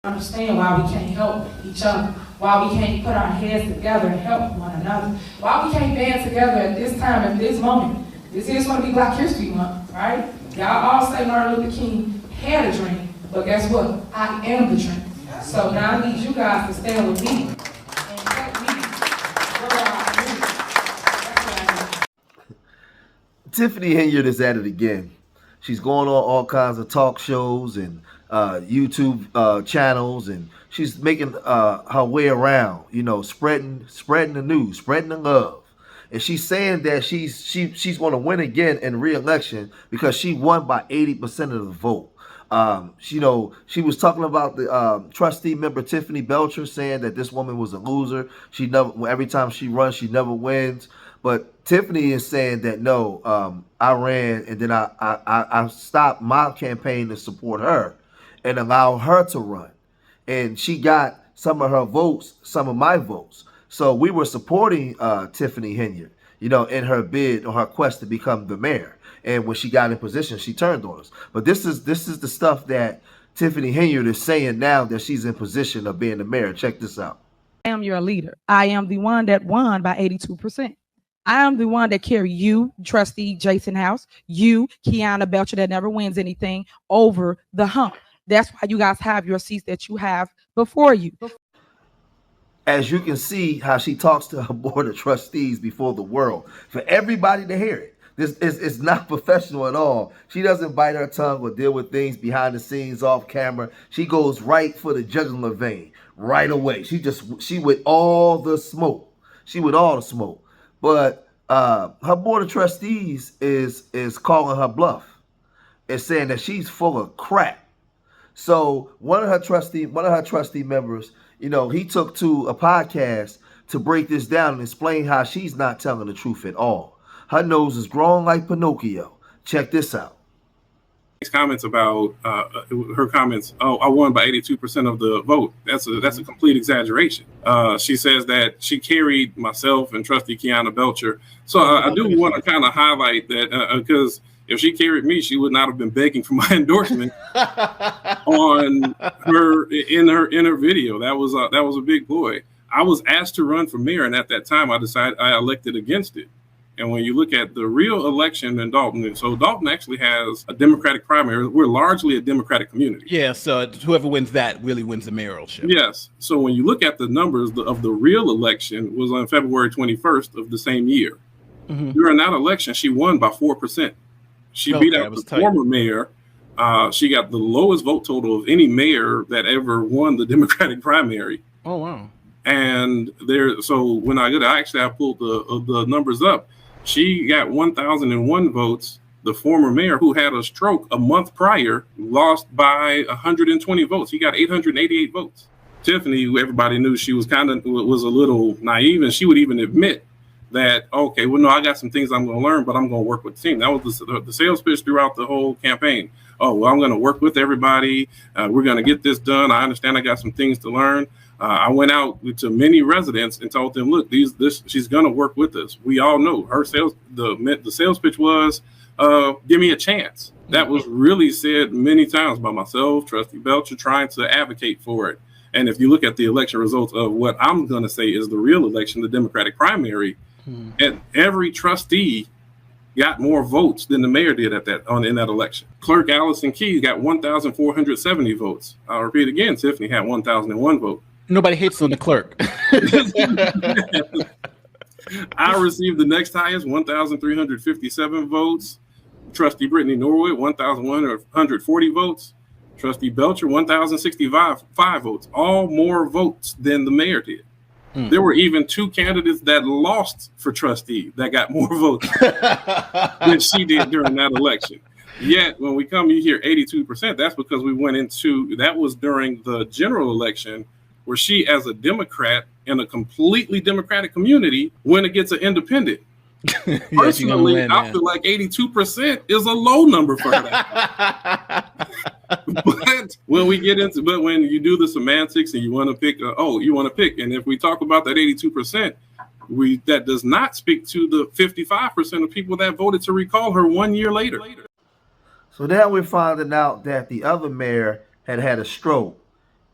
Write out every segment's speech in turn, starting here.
Understand why we can't help each other, why we can't put our heads together and help one another, why we can't band together at this time, at this moment. This is going to be Black History Month, right? Y'all all say Martin Luther King had a dream, but guess what? I am the dream. So now I need you guys to stand with me and help me grow our dreams. That's what I need. Tiffany Henyard is at it again. She's going on all kinds of talk shows and YouTube channels, and she's making her way around, spreading the news, spreading the love. And she's saying that she's going to win again in re-election because she won by 80% of the vote. She was talking about the trustee member Tiffany Belcher, saying that this woman was a loser. She never, every time she runs, she never wins. But Tiffany is saying that no, I ran and then I stopped my campaign to support her and allow her to run. And she got some of her votes, some of my votes. So we were supporting Tiffany Henyard, in her bid or her quest to become the mayor. And when she got in position, she turned on us. But this is the stuff that Tiffany Henyard is saying now that she's in position of being the mayor. Check this out. I am your leader. I am the one that won by 82%. I am the one that carry you, trustee Jason House, you, Kiana Belcher, that never wins anything, over the hump. That's why you guys have your seats that you have before you. As you can see how she talks to her board of trustees before the world, for everybody to hear it. This is not professional at all. She doesn't bite her tongue or deal with things behind the scenes, off camera. She goes right for the jugular vein right away. She with all the smoke. She with all the smoke. But her board of trustees is calling her bluff. It's saying that she's full of crap. So one of her trustee members, he took to a podcast to break this down and explain how she's not telling the truth at all. Her nose is grown like Pinocchio. Check this out. Comments about her comments. Oh, I won by 82% of the vote. That's a complete exaggeration. She says that she carried myself and Trustee Kiana Belcher. So I do want to kind of highlight that because if she carried me, she would not have been begging for my endorsement on her in her video. That was a big ploy. I was asked to run for mayor, and at that time, I elected against it. And when you look at the real election in Dalton, so Dalton actually has a Democratic primary. We're largely a Democratic community. Yeah, so whoever wins that really wins the mayoralship. Yes. So when you look at the numbers of the real election was on February 21st of the same year. Mm-hmm. During that election, she won by 4%. She beat out the former mayor. She got the lowest vote total of any mayor that ever won the Democratic primary. Oh, wow. And so when I pulled the numbers up. She got 1,001 votes. The former mayor, who had a stroke a month prior, lost by 120 votes. He got 888 votes. Tiffany, who everybody knew she was was a little naive, and she would even admit that, okay, well, no, I got some things I'm going to learn, but I'm going to work with the team. That was the sales pitch throughout the whole campaign. Oh, well, I'm going to work with everybody. We're going to get this done. I understand I got some things to learn. I went out to many residents and told them, look, she's going to work with us. We all know her the sales pitch was, give me a chance. That was really said many times by myself, Trustee Belcher, trying to advocate for it. And if you look at the election results of what I'm going to say is the real election, the Democratic primary, and every trustee got more votes than the mayor did in that election. Clerk Allison Key got 1,470 votes. I'll repeat again, Tiffany had 1,001 votes. Nobody hates on the clerk. I received the next highest, 1,357 votes. Trustee Brittany Norwood, 1,140 votes. Trustee Belcher, 1,065 votes. All more votes than the mayor did. There were even two candidates that lost for trustee that got more votes than she did during that election. Yet, when you hear 82%, that's because that was during the general election, where she, as a Democrat in a completely Democratic community, went against an independent. Personally, I feel like 82% is a low number for her. But when you do the semantics and you want to pick, and if we talk about that 82%, that does not speak to the 55% of people that voted to recall her 1 year later. So now we're finding out that the other mayor had a stroke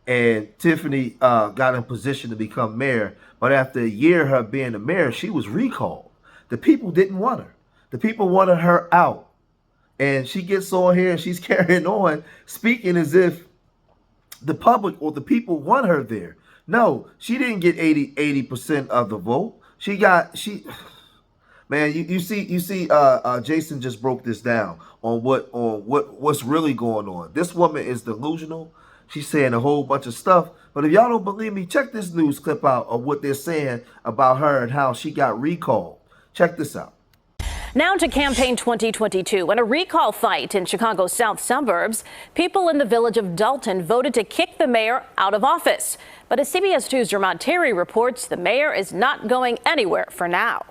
and Tiffany got in position to become mayor. But after a year of her being the mayor, she was recalled. The people didn't want her. The people wanted her out. And she gets on here and she's carrying on, speaking as if the public or the people want her there. No, she didn't get 80% of the vote. Man, you see Jason just broke this down on what's really going on. This woman is delusional. She's saying a whole bunch of stuff. But if y'all don't believe me, check this news clip out of what they're saying about her and how she got recalled. Check this out. Now to campaign 2022. In a recall fight in Chicago's south suburbs, people in the village of Dalton voted to kick the mayor out of office. But as CBS 2's Dermot Terry reports, the mayor is not going anywhere for now.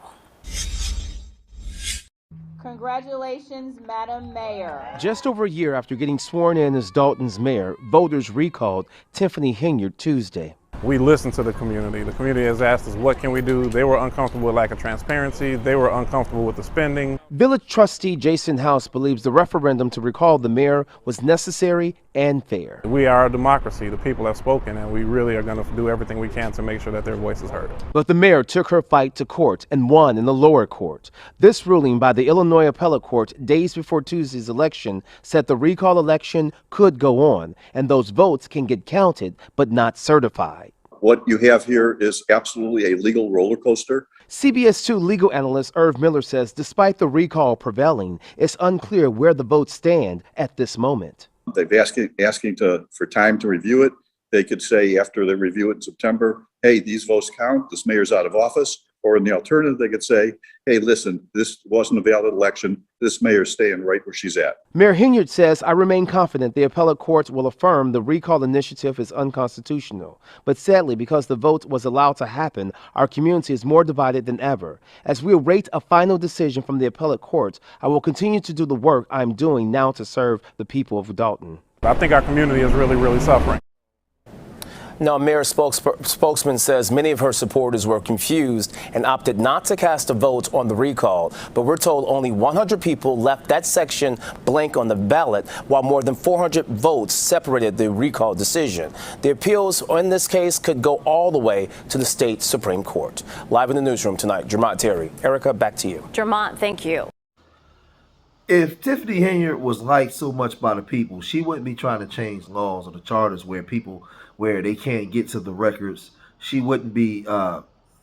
Congratulations, Madam Mayor. Just over a year after getting sworn in as Dalton's mayor, voters recalled Tiffany Henyard Tuesday. We listened to the community. The community has asked us, what can we do? They were uncomfortable with lack of transparency. They were uncomfortable with the spending. Village trustee Jason House believes the referendum to recall the mayor was necessary and fair. We are a democracy. The people have spoken, and we really are going to do everything we can to make sure that their voice is heard. But the mayor took her fight to court and won in the lower court. This ruling by the Illinois Appellate Court days before Tuesday's election said the recall election could go on, and those votes can get counted but not certified. What you have here is absolutely a legal roller coaster. CBS 2 legal analyst Irv Miller says despite the recall prevailing, it's unclear where the votes stand at this moment. They've asking for time to review it. They could say after they review it in September, hey, these votes count, this mayor's out of office. Or in the alternative, they could say, hey, listen, this wasn't a valid election. This mayor's staying right where she's at. Mayor Henyard says, I remain confident the appellate courts will affirm the recall initiative is unconstitutional. But sadly, because the vote was allowed to happen, our community is more divided than ever. As we await a final decision from the appellate courts, I will continue to do the work I'm doing now to serve the people of Dalton. I think our community is really, really suffering. Now, Mayor's spokesman says many of her supporters were confused and opted not to cast a vote on the recall. But we're told only 100 people left that section blank on the ballot, while more than 400 votes separated the recall decision. The appeals in this case could go all the way to the state Supreme Court. Live in the newsroom tonight, Dermot Terry. Erica, back to you. Dermot, thank you. If Tiffany Henyard was liked so much by the people, she wouldn't be trying to change laws or the charters where they can't get to the records. She wouldn't be,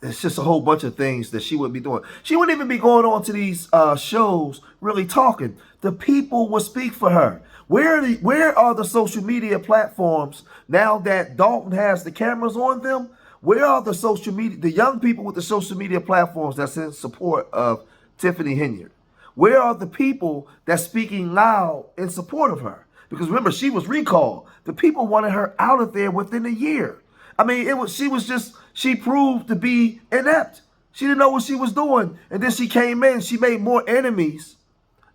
it's just a whole bunch of things that she wouldn't be doing. She wouldn't even be going on to these shows really talking. The people would speak for her. Where are the social media platforms now that Dalton has the cameras on them? Where are the social media, the young people with the social media platforms that's in support of Tiffany Henyard? Where are the people that's speaking loud in support of her? Because remember, she was recalled. The people wanted her out of there within a year. I mean, she proved to be inept. She didn't know what she was doing. And then she came in, she made more enemies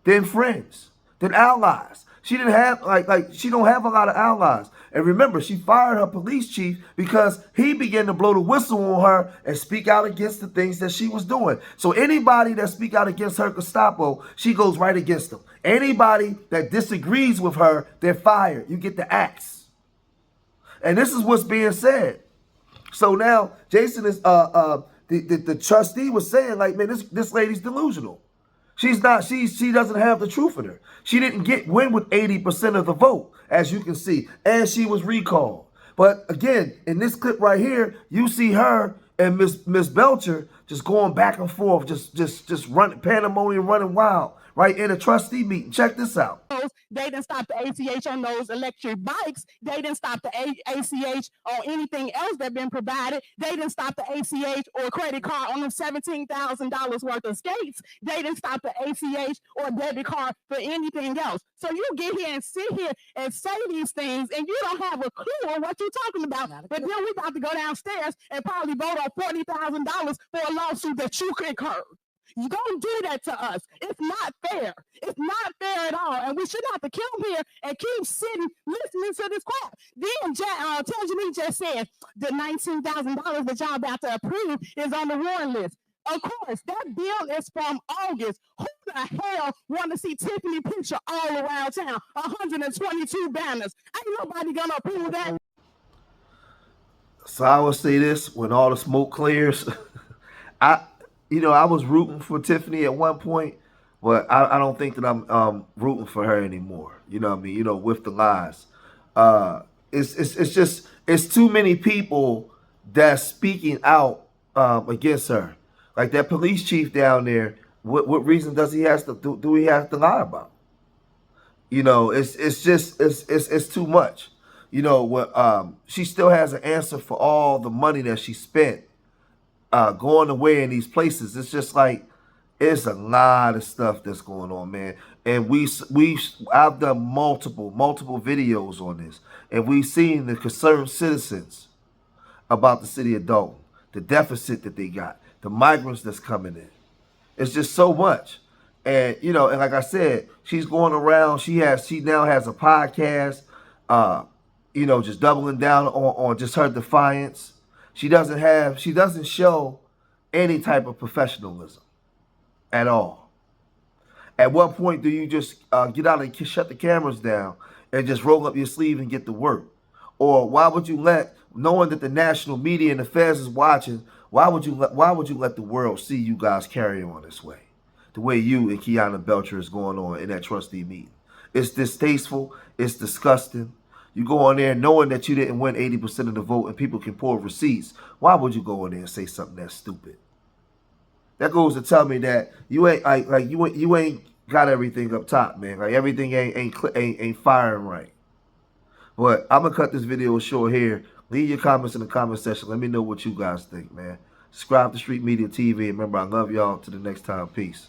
than friends, than allies. She didn't have, she don't have a lot of allies. And remember, she fired her police chief because he began to blow the whistle on her and speak out against the things that she was doing. So anybody that speak out against her Gestapo, she goes right against them. Anybody that disagrees with her, they're fired. You get the axe. And this is what's being said. So now Jason is the trustee was saying, like, man, this lady's delusional. She's not, she doesn't have the truth in her. She didn't win with 80% of the vote, as you can see, and she was recalled. But again, in this clip right here, you see her and Miss Belcher just going back and forth, just running pandemonium, running wild, right in a trustee meeting. Check this out. They didn't stop the ACH on those electric bikes. They didn't stop the ACH on anything else that's been provided. They didn't stop the ACH or credit card on them $17,000 worth of skates. They didn't stop the ACH or debit card for anything else. So you get here and sit here and say these things, and you don't have a clue on what you're talking about. But then we're about to go downstairs and probably vote on $40,000 for a lawsuit that you incurred. You don't do that to us. It's not fair. It's not fair at all. And we should have to come here and keep sitting, listening to this crap. Then Tangerine just said the $19,000 that y'all about to approve is on the warrant list. Of course, that bill is from August. Who the hell want to see Tiffany picture all around town? 122 banners. Ain't nobody gonna approve that. So I would say this: when all the smoke clears, I, I was rooting for Tiffany at one point, but I don't think that I'm rooting for her anymore. You know what I mean? With the lies, it's just it's too many people that's speaking out against her. Like that police chief down there. What reason does he have to do he have to lie about? It's too much. She still has an answer for all the money that she spent going away in these places. It's just like it's a lot of stuff that's going on, man. And I've done multiple videos on this, and we've seen the concerned citizens about the city of Dalton, the deficit that they got, the migrants that's coming in. It's just so much. And and like I said, she's going around. She now has a podcast. Just doubling down on just her defiance. She doesn't show any type of professionalism at all. At what point do you just get out and shut the cameras down and just roll up your sleeve and get to work? Or why would you knowing that the national media and the feds is watching, why would you let the world see you guys carry on this way? The way you and Kiana Belcher is going on in that trustee meeting. It's distasteful. It's disgusting. You go on there knowing that you didn't win 80% of the vote and people can pull receipts. Why would you go in there and say something that's stupid? That goes to tell me that you ain't got everything up top, man. Like everything ain't firing right. But I'm gonna cut this video short here. Leave your comments in the comment section. Let me know what you guys think, man. Subscribe to Street Media TV. And remember, I love y'all. Till the next time. Peace.